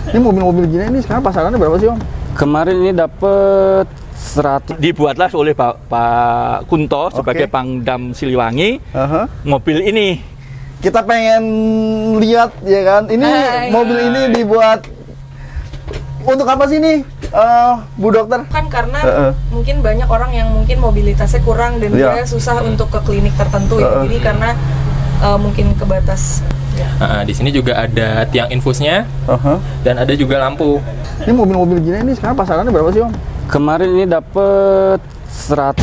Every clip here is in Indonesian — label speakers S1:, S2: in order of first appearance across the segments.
S1: Ini mobil-mobil gini ini sekarang pasarannya berapa sih Om?
S2: Kemarin ini dapat 100. Dibuatlah oleh Pak Kunto sebagai Pangdam Siliwangi. Mobil ini
S1: kita pengen lihat ya kan. Ini mobil ini dibuat untuk apa sih nih, Bu Dokter?
S3: Kan karena mungkin banyak orang yang mungkin mobilitasnya kurang dan dia susah untuk ke klinik tertentu ya. Jadi karena mungkin kebatas.
S4: Di sini juga ada tiang infusnya dan ada juga lampu.
S1: Ini mobil-mobil gini ini sekarang pasarannya berapa sih Om?
S2: kemarin ini dapat 100.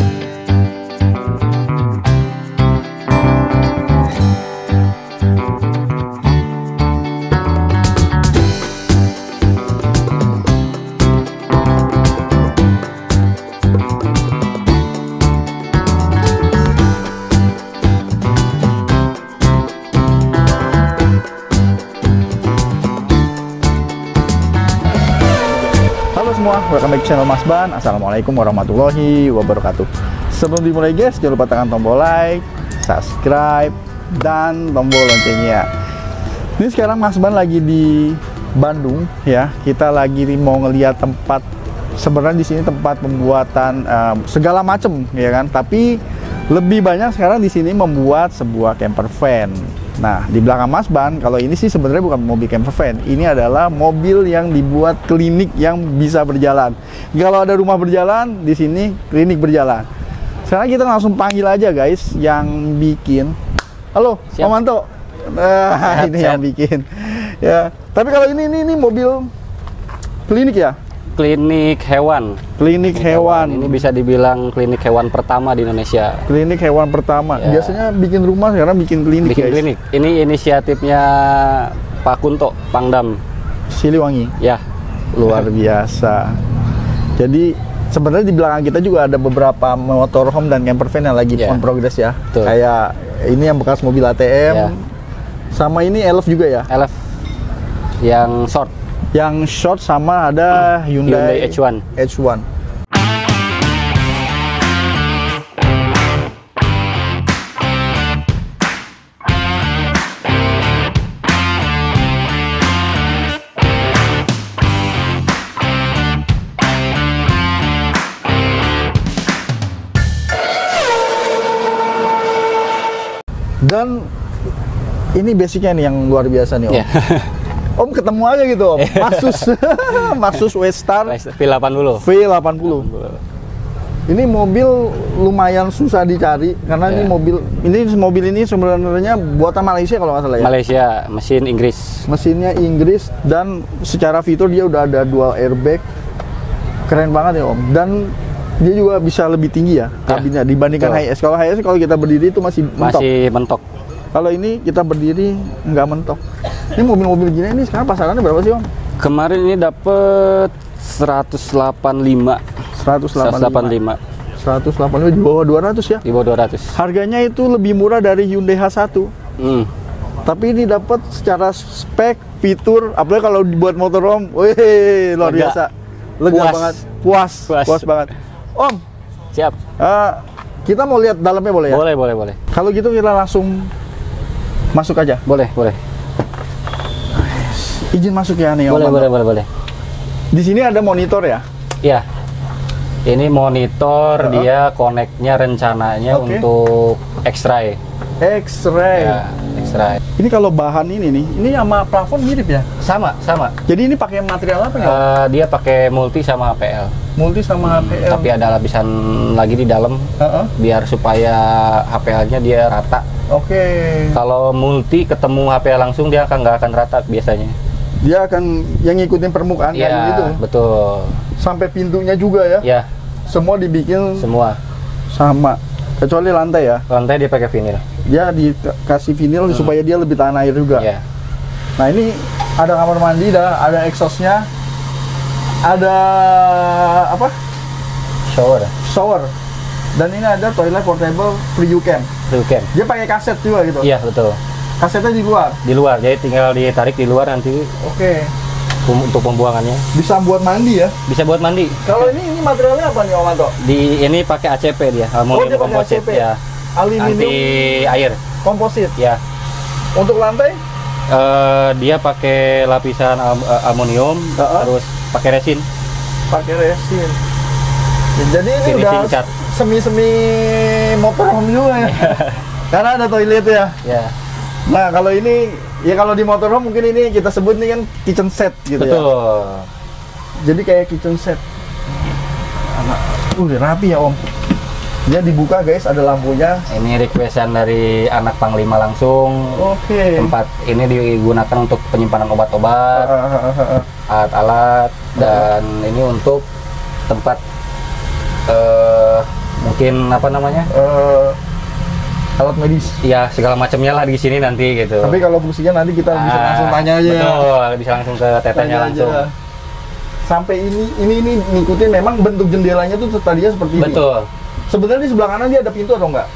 S1: Semua, welcome back channel Mas Ban. Assalamualaikum warahmatullahi wabarakatuh. Sebelum dimulai guys, jangan lupa tekan tombol like, subscribe, dan tombol loncengnya. Ini sekarang Mas Ban lagi di Bandung ya. Kita lagi mau ngeliat tempat, sebenarnya di sini tempat pembuatan segala macam ya kan. Tapi lebih banyak sekarang di sini membuat sebuah camper van. Nah, di belakang Mas Ban, kalau ini sih sebenarnya bukan mobil camper van. Ini adalah mobil yang dibuat klinik yang bisa berjalan. Kalau ada rumah berjalan, di sini klinik berjalan. Sekarang kita langsung panggil aja guys yang bikin. Halo, Pak Manto. Ini yang bikin. Ya. Tapi kalau ini mobil klinik ya?
S2: Klinik hewan.
S1: Klinik hewan.
S2: Ini bisa dibilang klinik hewan pertama di Indonesia.
S1: Klinik hewan pertama. Ya. Biasanya bikin rumah, sekarang bikin klinik.
S2: Bikin
S1: guys.
S2: klinik. Ini inisiatifnya Pak Kunto, Pangdam
S1: Siliwangi.
S2: Ya.
S1: Luar biasa. Jadi sebenarnya di belakang kita juga ada beberapa motorhome dan camper van yang lagi on progress ya. Betul. Kayak ini yang bekas mobil ATM. Ya. Sama ini Elf juga ya.
S2: Elf yang short.
S1: Yang short sama ada Hyundai
S2: H1.
S1: Dan ini basicnya nih yang luar biasa nih Om.
S2: Yeah.
S1: Om ketemu aja gitu Om, Maxus W-Star
S2: V80.
S1: Ini mobil lumayan susah dicari karena ini mobil ini sebenarnya buatan Malaysia kalau nggak salah ya.
S2: Malaysia, mesin Inggris.
S1: Mesinnya Inggris dan secara fitur dia udah ada dual airbag. Keren banget ya Om. Dan dia juga bisa lebih tinggi ya kabinnya dibandingkan HS. Kalau HS kalau kita berdiri itu masih
S2: mentok.
S1: Kalau ini kita berdiri nggak mentok. Ini mobil-mobil gini ini sekarang pasarannya berapa sih Om?
S2: Kemarin ini dapat 185.
S1: 185 di bawah 200 ya?
S2: Di bawah 200.
S1: Harganya itu lebih murah dari Hyundai H1. Tapi ini dapat secara spek, fitur, apalagi kalau dibuat motorhome, wih luar biasa. Lega banget. Puas banget. Om.
S2: Siap.
S1: Kita mau lihat dalamnya boleh ya?
S2: Boleh.
S1: Kalau gitu kita langsung masuk aja.
S2: Boleh.
S1: Izin masuk ya nih Om.
S2: Boleh.
S1: Di sini ada monitor ya?
S2: Iya. Ini monitor, dia connect-nya rencananya untuk X-ray.
S1: Ya,
S2: X-ray.
S1: Ini kalau bahan ini nih, ini sama plafon mirip ya?
S2: Sama.
S1: Jadi ini pakai material apa ya?
S2: Dia pakai multi sama HPL. Tapi ada lapisan lagi di dalam, biar supaya HPL-nya dia rata. Kalau multi ketemu HPL langsung dia nggak akan rata biasanya.
S1: Dia akan yang ngikutin permukaan kayak gitu.
S2: Betul.
S1: Sampai pintunya juga ya?
S2: Ya.
S1: Semua dibikin
S2: semua
S1: sama. Kecuali lantai ya?
S2: Lantai dia pakai vinil.
S1: Dia dikasih vinil supaya dia lebih tahan air juga.
S2: Ya.
S1: Nah ini ada kamar mandi, ada exhaustnya, ada apa? Shower. Dan ini ada toilet portable free you can. Dia pakai kaset juga gitu?
S2: Iya betul.
S1: Kasetnya di luar?
S2: Di luar, jadi tinggal ditarik di luar nanti. Untuk pembuangannya. Bisa buat mandi ya? Bisa buat mandi.
S1: Kalau ini materialnya apa nih Om Anto?
S2: Ini pakai ACP dia, aluminium komposit ya.
S1: Aluminium
S2: anti air.
S1: Komposit.
S2: Ya.
S1: Untuk lantai?
S2: Dia pakai lapisan aluminium, terus pakai resin.
S1: Pakai resin. Jadi ini
S2: Finishing
S1: udah
S2: cat.
S1: semi-semi motorhome juga ya. Karena ada toilet ya.
S2: Ya.
S1: Nah, kalau ini ya kalau di motorhome mungkin ini kita sebut nih kan kitchen set gitu.
S2: Betul.
S1: Ya. Jadi kayak kitchen set. Rapi ya Om. Dia dibuka guys, ada lampunya.
S2: Ini requestan dari anak Panglima langsung.
S1: Oke.
S2: Tempat ini digunakan untuk penyimpanan obat-obat, alat-alat, dan ini untuk tempat mungkin apa namanya?
S1: Alat medis.
S2: Ya, segala macamnya lah di sini nanti gitu.
S1: Tapi kalau fungsinya nanti kita bisa langsung tanya aja.
S2: Betul, bisa langsung ke tetehnya langsung.
S1: Aja. Sampai ini ngikutin memang bentuk jendelanya tuh tadinya seperti ini.
S2: Betul.
S1: Sebenarnya di sebelah kanan dia ada pintu atau enggak?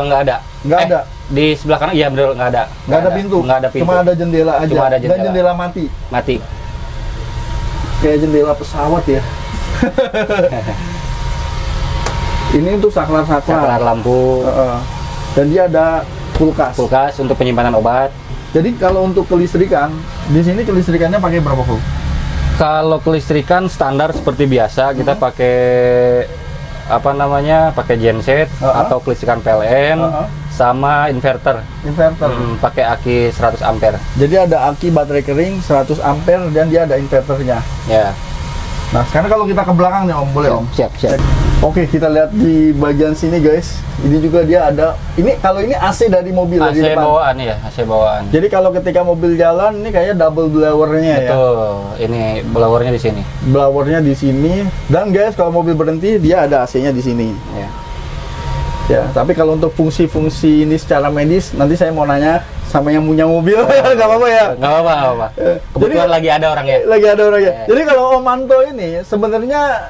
S2: Nggak ada.
S1: Nggak ada.
S2: Di sebelah kanan iya betul nggak ada.
S1: Nggak ada pintu.
S2: Nggak ada pintu.
S1: Cuma ada jendela aja.
S2: Cuma ada jendela.
S1: Dan jendela mati.
S2: Mati.
S1: Kayak jendela pesawat ya. Ini untuk saklar-saklar.
S2: Saklar lampu.
S1: Dan dia ada kulkas.
S2: Kulkas untuk penyimpanan obat.
S1: Jadi kalau untuk kelistrikan, di sini kelistrikannya pakai berapa volt?
S2: Kalau kelistrikan standar seperti biasa kita pakai apa namanya, pakai genset atau kelistrikan PLN sama inverter. Pakai aki 100 ampere.
S1: Jadi ada aki baterai kering 100 ampere dan dia ada inverternya.
S2: Ya.
S1: Nah, sekarang kalau kita ke belakang nih Om, boleh Om?
S2: Siap.
S1: Oke, kita lihat di bagian sini guys. Ini juga dia ada. Ini kalau ini AC dari mobil
S2: AC
S1: dari depan.
S2: bawaan ya, AC bawaan.
S1: Jadi kalau ketika mobil jalan ini kayaknya double blowernya ya.
S2: Betul. Ini blowernya di sini.
S1: Blowernya di sini. Dan guys, kalau mobil berhenti dia ada AC-nya di sini.
S2: Ya.
S1: Ya, tapi kalau untuk fungsi-fungsi ini secara medis nanti saya mau nanya sama yang punya mobil. Nggak apa-apa ya?
S2: Nggak apa-apa. Kebetulan lagi ada orangnya.
S1: Lagi ada orangnya. Jadi kalau Om Manto ini sebenarnya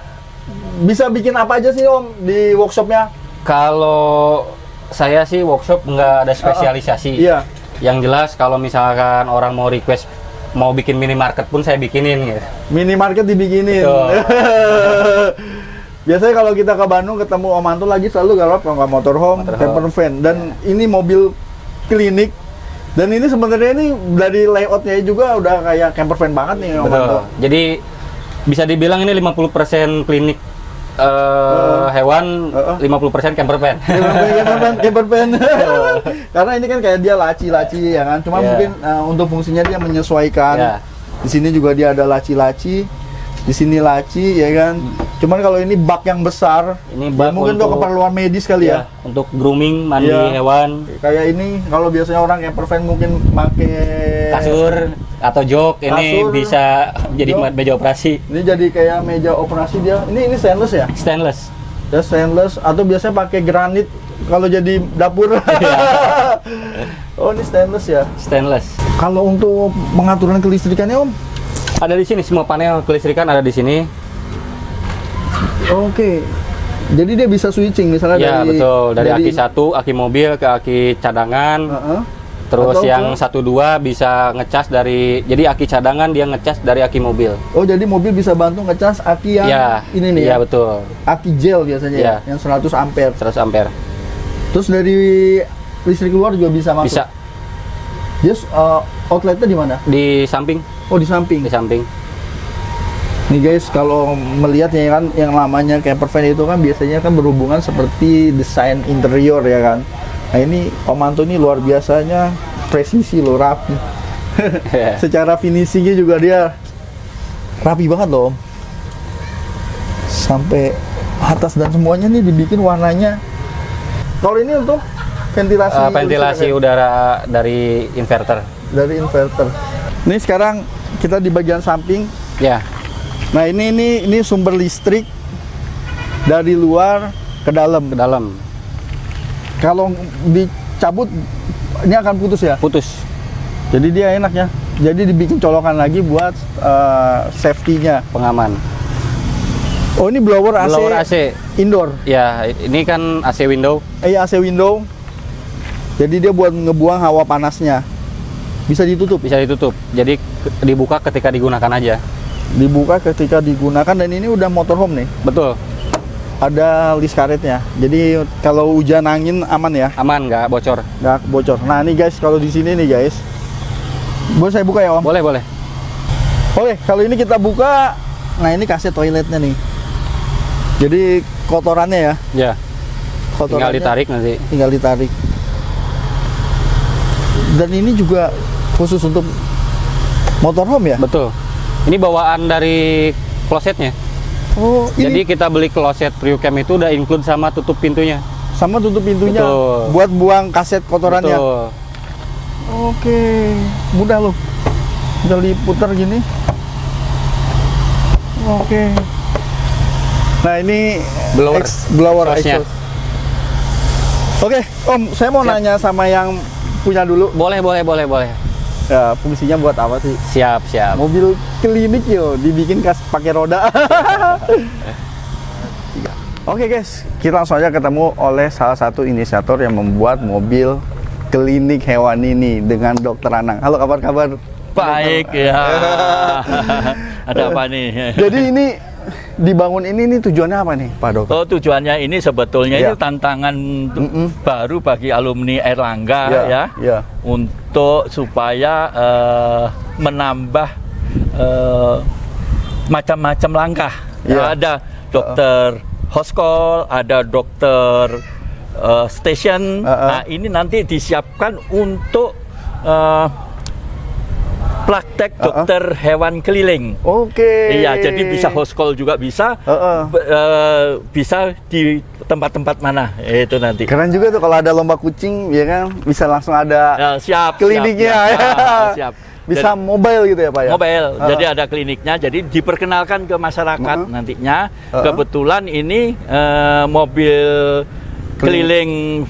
S1: bisa bikin apa aja sih Om di workshopnya?
S2: Kalau saya sih workshop nggak ada spesialisasi.
S1: Iya.
S2: Yang jelas kalau misalkan orang mau request mau bikin minimarket pun saya bikinin gitu.
S1: Minimarket dibikinin. Biasanya kalau kita ke Bandung ketemu Om Manto lagi selalu garap nggak motorhome, camper van, dan ini mobil klinik. Dan ini sebenarnya ini dari layoutnya juga udah kayak camper van banget nih Om Manto.
S2: Jadi bisa dibilang ini 50% klinik hewan, 50% camper van.
S1: Camper van. Karena ini kan kayak dia laci-laci ya kan. Cuma mungkin untuk fungsinya dia menyesuaikan. Di sini juga dia ada laci-laci. Di sini laci ya kan. Cuman kalau ini bak yang besar,
S2: ini bak
S1: mungkin untuk keperluan medis kali ya.
S2: Untuk grooming, mandi hewan.
S1: Kayak ini kalau biasanya orang camper van mungkin pakai
S2: kasur atau jok, ini bisa jadi meja operasi.
S1: Ini jadi kayak meja operasi dia. Ini stainless ya?
S2: Stainless.
S1: Ya stainless atau biasanya pakai granit kalau jadi dapur. Oh, ini stainless ya?
S2: Stainless.
S1: Kalau untuk pengaturan kelistrikannya Om?
S2: Ada di sini, semua panel kelistrikan ada di sini.
S1: Oke. Jadi dia bisa switching misalnya
S2: dari betul, dari aki 1, aki mobil ke aki cadangan. Terus atau yang 1-2 bisa ngecas dari, jadi aki cadangan dia ngecas dari aki mobil.
S1: Oh, jadi mobil bisa bantu ngecas aki yang ini nih ya?
S2: Iya, betul.
S1: Aki gel biasanya yang 100 ampere.
S2: 100 ampere.
S1: Terus dari listrik luar juga bisa masuk?
S2: Bisa.
S1: Dia outletnya di mana?
S2: Di samping.
S1: Oh, di samping?
S2: Di samping.
S1: Nih guys, kalau melihatnya kan yang namanya camper van itu kan biasanya kan berhubungan seperti desain interior ya kan. Nah ini Om Manto ini luar biasanya presisi loh, rapi. Secara finishingnya juga dia rapi banget loh Om. Sampai atas dan semuanya nih dibikin warnanya. Kalau ini untuk ventilasi
S2: ventilasi udara dari inverter.
S1: Dari inverter. Ini sekarang kita di bagian samping.
S2: Ya.
S1: Nah ini sumber listrik dari luar ke dalam.
S2: Ke dalam.
S1: Kalau dicabut ini akan putus ya?
S2: Putus.
S1: Jadi dia enak ya. Jadi dibikin colokan lagi buat safety-nya,
S2: pengaman.
S1: Oh, ini blower AC.
S2: Blower AC
S1: indoor.
S2: Ya, ini kan AC window.
S1: Iya, AC window. Jadi dia buat ngebuang hawa panasnya. Bisa ditutup?
S2: Bisa ditutup. Jadi dibuka ketika digunakan aja.
S1: Dibuka ketika digunakan, dan ini udah motorhome nih.
S2: Betul.
S1: Ada list karetnya. Jadi kalau hujan angin aman ya?
S2: Aman, nggak bocor.
S1: Nggak bocor. Nah, ini guys, kalau di sini nih guys, Boleh saya buka ya Om?
S2: Boleh, boleh.
S1: Oke, kalau ini kita buka. Nah ini kaset toiletnya nih. Jadi kotorannya ya?
S2: Ya.
S1: Kotorannya
S2: Tinggal ditarik nanti.
S1: Tinggal ditarik. Dan ini juga khusus untuk motorhome ya?
S2: Betul. Ini bawaan dari klosetnya.
S1: Oh,
S2: Jadi
S1: ini
S2: kita beli kloset Priucam itu udah include sama tutup pintunya.
S1: sama tutup pintunya.
S2: Betul.
S1: Buat buang kaset kotorannya.
S2: Betul.
S1: Oke, mudah loh. Tinggal diputar gini. Oke. Nah ini blower
S2: Exhaust-nya.
S1: exhaust. Oke, Om, saya mau nanya sama yang punya dulu.
S2: Boleh.
S1: Ya, fungsinya buat apa sih?
S2: Siap.
S1: Mobil klinik yo, dibikin pakai roda. Oke guys, kita langsung aja ketemu oleh salah satu inisiator yang membuat mobil klinik hewan ini dengan Dokter Anang. Halo, kabar-kabar?
S5: Baik ya. Ada apa nih?
S1: Jadi ini dibangun ini tujuannya apa nih, Pak Dokter?
S5: Oh, tujuannya ini sebetulnya
S1: Ya.
S5: ini tantangan baru bagi alumni Airlangga ya. Untuk supaya menambah macam-macam langkah.
S1: Ya.
S5: Ada dokter hoskol, ada dokter station. Nah, ini nanti disiapkan untuk praktek dokter hewan keliling.
S1: Oke.
S5: Iya, jadi bisa hoskol juga bisa, bisa di tempat-tempat mana itu nanti.
S1: Keren juga tuh kalau ada lomba kucing, ya kan, bisa langsung ada kliniknya.
S5: Siap.
S1: Bisa
S5: Jadi,
S1: mobile gitu ya Pak ya?
S5: Mobile, jadi ada kliniknya, jadi diperkenalkan ke masyarakat nantinya. Kebetulan ini mobil keliling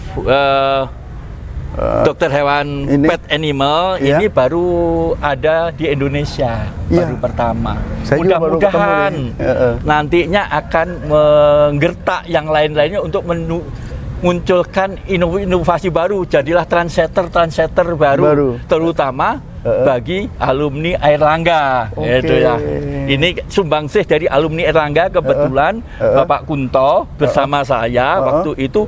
S5: dokter hewan
S1: ini?
S5: pet animal ini baru ada di Indonesia, baru pertama. Mudah-mudahan nantinya akan menggertak yang lain-lainnya untuk munculkan inovasi baru, jadilah trendsetter baru. Terutama bagi alumni Airlangga. Itu ya. Ini sumbangsih dari alumni Airlangga, kebetulan Bapak Kunto bersama saya waktu itu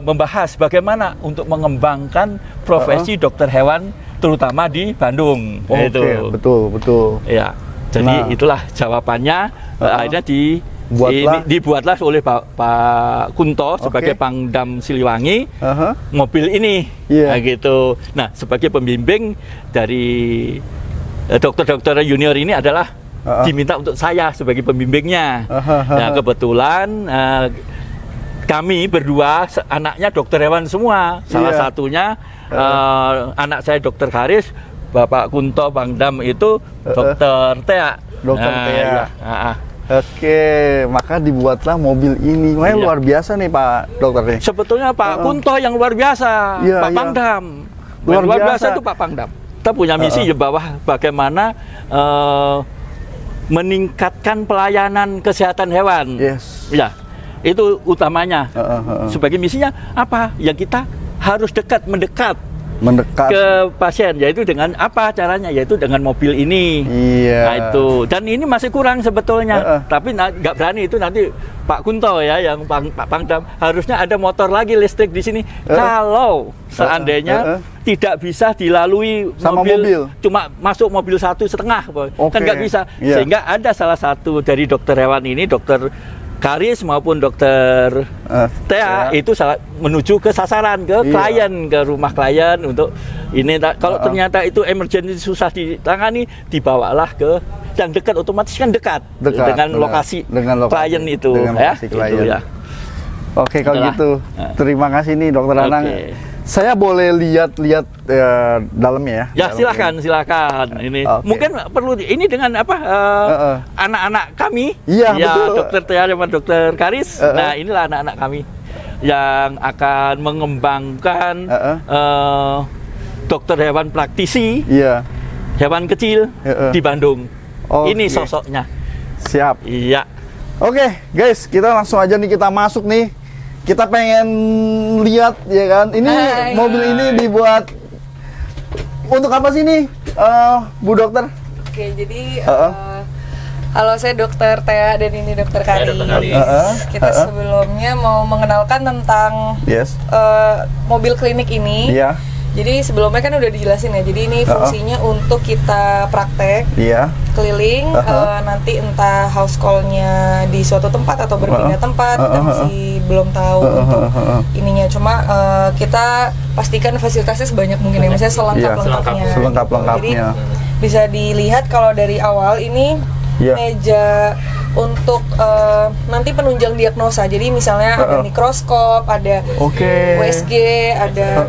S5: membahas bagaimana untuk mengembangkan profesi dokter hewan terutama di Bandung.
S1: Oke, betul.
S5: Ya. Jadi itulah jawabannya. Akhirnya dibuatlah oleh Pak Kunto sebagai Pangdam Siliwangi mobil ini. Nah, gitu. Nah, sebagai pembimbing dari dokter-dokter junior ini adalah diminta untuk saya sebagai pembimbingnya. Nah, kebetulan kami berdua anaknya dokter hewan semua. Salah satunya anak saya dokter Karis, Bapak Kunto Pangdam itu dokter Tea.
S1: Dokter Tea. Oke, maka dibuatlah mobil ini. Luar biasa nih Pak Dokter nih.
S5: Sebetulnya Pak Kunto yang luar biasa, Pak Pangdam. Luar biasa itu Pak Pangdam. Kita punya misi di bawah bagaimana meningkatkan pelayanan kesehatan hewan. Ya. Itu utamanya. Sebagai misinya apa? Yang kita harus mendekat ke pasien, yaitu dengan apa caranya? Yaitu dengan mobil ini. Nah, itu. Dan ini masih kurang sebetulnya. Tapi nggak berani itu nanti Pak Kunto ya, yang Pak Pangdam, harusnya ada motor lagi listrik di sini. Kalau seandainya tidak bisa dilalui
S1: sama mobil,
S5: cuma masuk mobil 1,5, kan nggak bisa. Sehingga ada salah satu dari dokter hewan ini, dokter Karis maupun dokter Tea itu menuju ke sasaran, ke klien, ke rumah klien untuk ini. Kalau ternyata itu emergency susah ditangani, dibawalah ke yang dekat, otomatis kan dekat dengan lokasi klien itu.
S1: Oke, kalau gitu terima kasih nih Dokter Anang. Saya boleh lihat-lihat dalamnya ya? Ya,
S5: silakan. Ini mungkin perlu ini dengan apa? Anak-anak kami.
S1: Iya, betul.
S5: Dokter Tea dan Dokter Karis. Nah, inilah anak-anak kami yang akan mengembangkan dokter hewan praktisi, hewan kecil di Bandung. Ini sosoknya.
S1: Siap.
S5: Iya.
S1: Oke, guys, kita langsung aja nih, kita masuk nih. Kita pengen lihat ya kan. Ini mobil ini dibuat untuk apa sih nih, Bu Dokter?
S3: Oke, jadi halo, saya Dokter Tea dan ini Dokter Karis. Kita sebelumnya mau mengenalkan tentang mobil klinik ini. Jadi sebelumnya kan udah dijelasin ya. Jadi ini fungsinya untuk kita praktek keliling, nanti entah house call-nya di suatu tempat atau berpindah tempat, kita masih belum tahu untuk ininya. Cuma kita pastikan fasilitasnya sebanyak mungkin ya, misalnya selengkap-lengkapnya.
S1: Selengkap-lengkapnya.
S3: Jadi bisa dilihat kalau dari awal ini meja untuk nanti penunjang diagnosa. Jadi misalnya ada mikroskop, ada USG, ada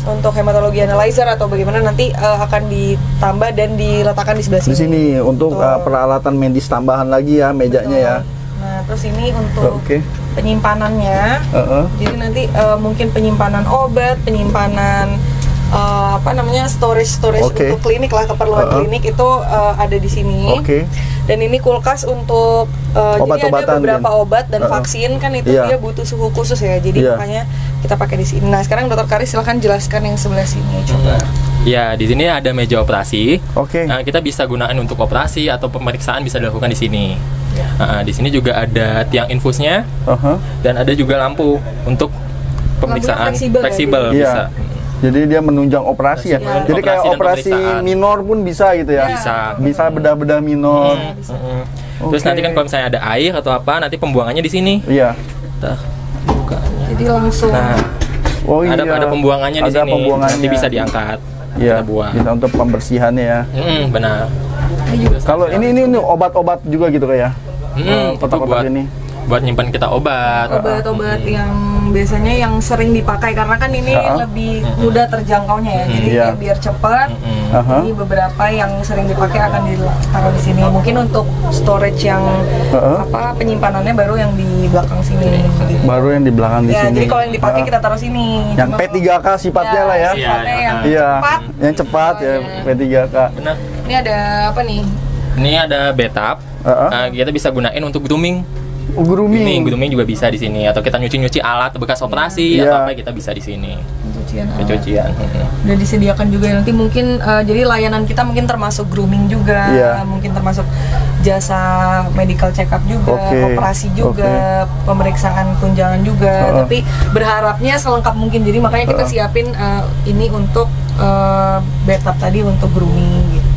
S3: untuk hematologi analyzer atau bagaimana nanti akan ditambah dan diletakkan di sebelah sini.
S1: Di sini untuk peralatan medis tambahan lagi ya mejanya ya.
S3: Nah, terus ini untuk penyimpanannya. Jadi nanti mungkin penyimpanan obat, penyimpanan storage untuk klinik lah, keperluan klinik itu ada di sini. Dan ini kulkas untuk jadi ada beberapa obat dan vaksin kan itu dia butuh suhu khusus ya. Jadi makanya kita pakai di sini. Nah, sekarang Dokter Karis silahkan jelaskan yang sebelah sini coba.
S4: Ya, di sini ada meja operasi. Nah, kita bisa gunakan untuk operasi atau pemeriksaan bisa dilakukan di sini. Di sini juga ada tiang infusnya dan ada juga lampu untuk pemeriksaan fleksibel bisa.
S1: Jadi dia menunjang operasi ya. Jadi kayak operasi minor pun bisa gitu ya. Bisa bedah-bedah minor.
S4: Terus nanti kan kalau misalnya ada air atau apa, nanti pembuangannya di sini.
S3: Jadi langsung.
S4: Nah, ada pembuangannya di sini. Nanti bisa diangkat.
S1: Bisa untuk pembersihannya ya.
S4: Benar.
S1: Kalau ini obat-obat juga gitu kayak. Kotak-kotak ini.
S4: Buat nyimpan kita
S3: obat-obat yang biasanya yang sering dipakai karena kan ini lebih mudah terjangkaunya ya. Jadi biar cepat. Ini beberapa yang sering dipakai akan ditaruh di sini. Mungkin untuk storage yang penyimpanannya baru yang di belakang sini.
S1: Baru yang di belakang di sini.
S3: Jadi kalau yang dipakai kita taruh sini.
S1: Yang P3K sifatnya lah ya.
S3: Sifatnya
S1: yang cepat ya P3K.
S4: Benar.
S3: Ini ada apa nih?
S4: Ini ada bathtub. Kita bisa gunain untuk grooming. Grooming juga bisa di sini, atau kita nyuci alat bekas operasi atau apa kita bisa di sini. Pencucian.
S3: Udah disediakan juga nanti mungkin jadi layanan kita mungkin termasuk grooming juga, mungkin termasuk jasa medical check up juga, operasi juga, pemeriksaan tunjangan juga. Tapi berharapnya selengkap mungkin. Jadi makanya kita siapin ini untuk bathtub tadi untuk grooming gitu.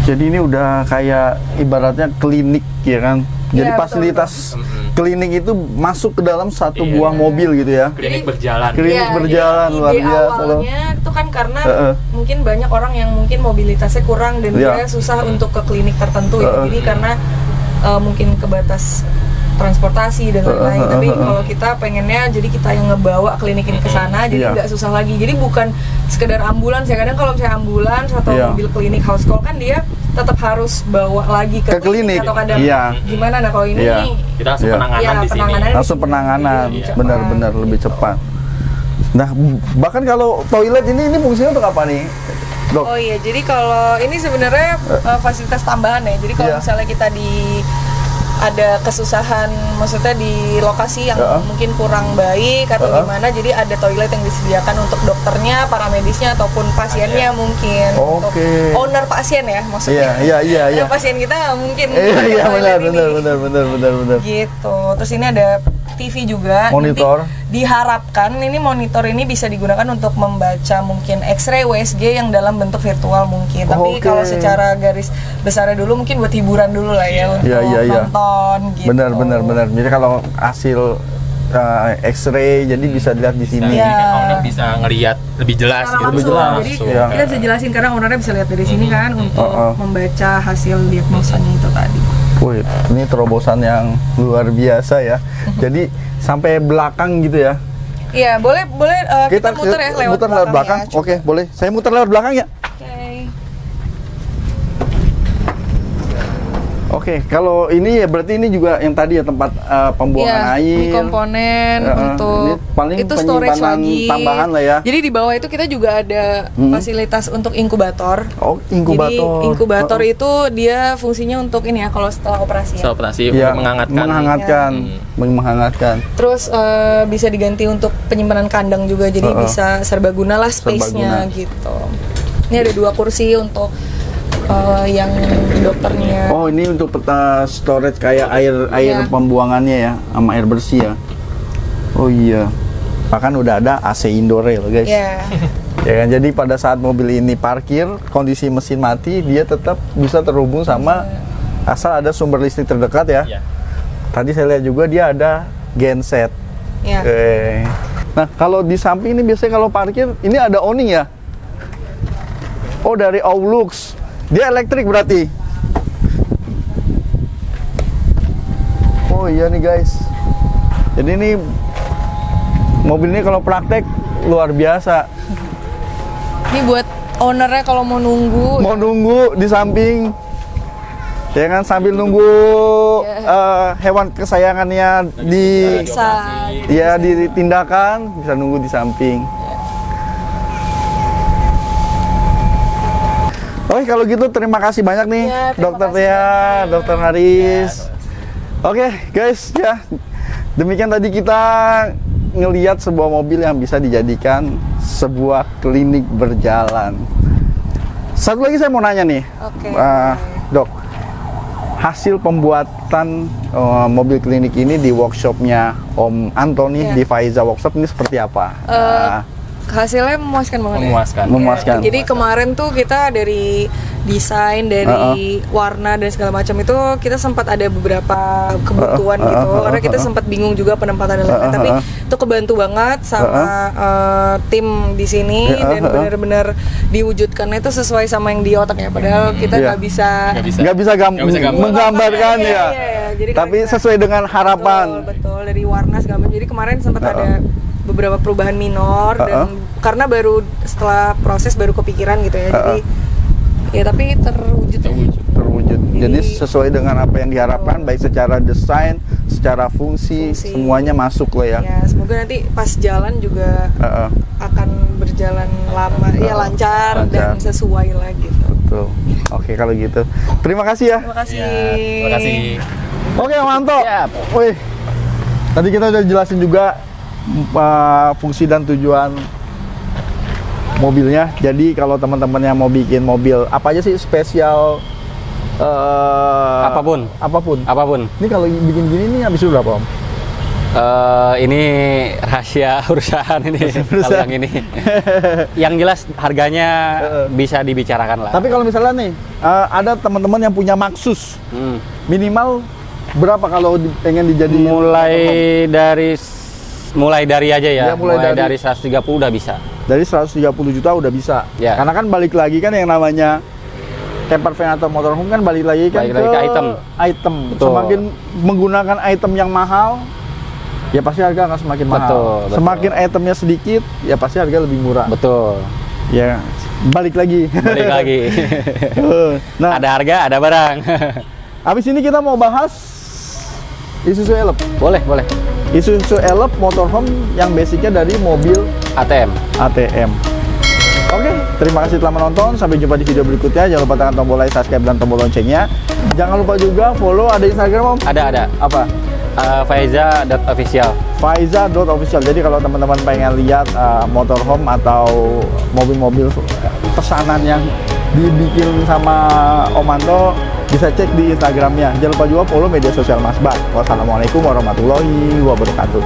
S1: Jadi ini udah kayak ibaratnya klinik ya kan. Jadi fasilitas klinik itu masuk ke dalam satu buah mobil gitu ya.
S4: Klinik berjalan.
S1: Klinik berjalan luar biasa loh.
S3: Awalnya itu kan karena mungkin banyak orang yang mungkin mobilitasnya kurang dan dia susah untuk ke klinik tertentu ya. Jadi karena mungkin kebatas transportasi dan lain-lain. Tapi kalau kita pengennya jadi kita yang ngebawa klinik ini ke sana, jadi nggak susah lagi. Jadi bukan sekedar ambulans ya. Kadang kalau misalnya ambulans atau mobil klinik house call kan dia tetap harus bawa lagi ke klinik atau kadang gimana. Nah kalau ini
S4: kita langsung penanganan di sini.
S1: Langsung penanganan, benar-benar lebih cepat. Nah bahkan kalau toilet ini fungsinya untuk apa nih, Dok?
S3: Oh iya, jadi kalau ini sebenarnya fasilitas tambahan ya. Jadi kalau misalnya kita ada kesusahan, maksudnya di lokasi yang mungkin kurang baik atau gimana, jadi ada toilet yang disediakan untuk dokternya, para medisnya ataupun pasiennya mungkin. Untuk owner pasien ya maksudnya.
S1: Iya.
S3: Pasien kita mungkin.
S1: Iya benar.
S3: Gitu. Terus ini ada TV juga.
S1: Monitor.
S3: Nanti diharapkan ini monitor ini bisa digunakan untuk membaca mungkin X-ray, USG yang dalam bentuk virtual mungkin. Tapi kalau secara garis besarnya dulu mungkin buat hiburan dulu lah ya untuk nonton gitu.
S1: Benar. Jadi kalau hasil X-ray jadi bisa dilihat di sini.
S4: Owner bisa ngelihat lebih jelas gitu.
S3: Lebih jelas. Jadi kita bisa jelasin karena ownernya bisa lihat dari sini kan untuk membaca hasil diagnosanya itu tadi.
S1: Wih, ini terobosan yang luar biasa ya. Jadi sampai belakang gitu ya.
S3: Iya, boleh kita muter ya lewat
S1: belakang.
S3: Ya,
S1: Oke, boleh. Saya muter lewat belakang ya. Oke, kalau ini ya berarti ini juga yang tadi ya tempat pembuangan air.
S3: Ini komponen untuk
S1: paling
S3: itu storage lagi.
S1: Tambahan lah ya.
S3: Jadi di bawah itu kita juga ada fasilitas untuk inkubator.
S1: Oh, inkubator.
S3: Jadi inkubator itu dia fungsinya untuk ini ya kalau setelah operasi.
S4: Setelah operasi
S1: menghangatkan.
S3: Terus bisa diganti untuk penyimpanan kandang juga. Jadi bisa serbaguna lah space-nya gitu. Ini ada 2 kursi untuk yang dokternya.
S1: Oh, ini untuk storage kayak air pembuangannya ya, sama air bersih ya. Oh iya. Bahkan udah ada AC indoor ya, guys. Ya kan, jadi pada saat mobil ini parkir, kondisi mesin mati, dia tetap bisa terhubung sama asal ada sumber listrik terdekat ya. Tadi saya lihat juga dia ada genset. Nah, kalau di samping ini biasanya kalau parkir, ini ada awning ya? Oh, dari Aulux. Dia elektrik berarti? Oh iya nih guys. Jadi ini mobil ini kalau praktek luar biasa.
S3: Ini buat ownernya kalau mau nunggu.
S1: Mau nunggu di samping, ya kan, sambil nunggu hewan kesayangannya ditindakan, bisa nunggu di samping. Oke, kalau gitu terima kasih banyak nih Dokter Tia, Dokter Haris. Oke guys, ya demikian tadi kita ngelihat sebuah mobil yang bisa dijadikan sebuah klinik berjalan. Satu lagi saya mau nanya nih, Dok, hasil pembuatan mobil klinik ini di workshopnya Om Antoni di Faiza Workshop ini seperti apa?
S3: Hasilnya memuaskan banget.
S1: Memuaskan.
S3: Jadi kemarin tuh kita dari desain, dari warna dan segala macam itu kita sempat ada beberapa kebutuhan gitu, karena kita sempat bingung juga penempatan dan lain-lain. Tapi itu kebantu banget sama tim di sini dan benar-benar diwujudkannya itu sesuai sama yang di otaknya. Padahal kita nggak bisa
S1: menggambarkan ya.
S3: Jadi
S1: tapi sesuai dengan harapan.
S3: Betul, dari warna segala macam. Jadi kemarin sempat ada beberapa perubahan minor dan karena baru setelah proses baru kepikiran gitu ya. Jadi ya tapi terwujud. Jadi sesuai dengan apa yang diharapkan, baik secara desain, secara fungsi. Semuanya masuk loh ya. Ya, semoga nanti pas jalan juga akan berjalan lama, lancar dan sesuai lagi.
S1: Betul. Oke, kalau gitu. Terima kasih ya.
S3: Terima kasih.
S4: Terima kasih.
S1: Oke, mantap. Wih. Tadi kita udah jelasin juga fungsi dan tujuan mobilnya. Jadi kalau teman-teman yang mau bikin mobil apa aja sih spesial,
S2: apapun.
S1: Ini kalau bikin gini nih habis berapa, Om?
S2: Ini rahasia perusahaan ini. Kalau yang ini, yang jelas harganya bisa dibicarakan lah.
S1: Tapi kalau misalnya nih ada teman-teman yang punya Maxus, minimal berapa kalau pengen dijadiin?
S2: Mulai dari aja ya. Mulai dari 130 udah bisa.
S1: Dari 130 juta udah bisa. Ya. Karena kan balik lagi kan yang namanya camper van atau motorhome kan balik lagi ke item. Semakin menggunakan item yang mahal, ya pasti harga akan semakin mahal.
S2: Betul.
S1: Semakin itemnya sedikit, ya pasti harga lebih murah.
S2: Betul.
S1: Ya, balik lagi. Nah,
S2: ada harga, ada barang.
S1: Habis ini kita mau bahas Isuzu Elep.
S2: Boleh.
S1: Isuzu Elep motorhome yang basicnya dari mobil
S2: ATM.
S1: Oke, terima kasih telah menonton. Sampai jumpa di video berikutnya. Jangan lupa tekan tombol like, subscribe, dan tombol loncengnya. Jangan lupa juga follow, ada Instagram, Om?
S2: Ada.
S1: Apa?
S2: Faiza.official.
S1: Faiza.official. Jadi kalau teman-teman pengen lihat motorhome atau mobil-mobil pesanan yang dibikin sama Om Anto, bisa cek di Instagramnya. Jangan lupa juga follow media sosial Mas Bar. Wassalamualaikum warahmatullahi wabarakatuh.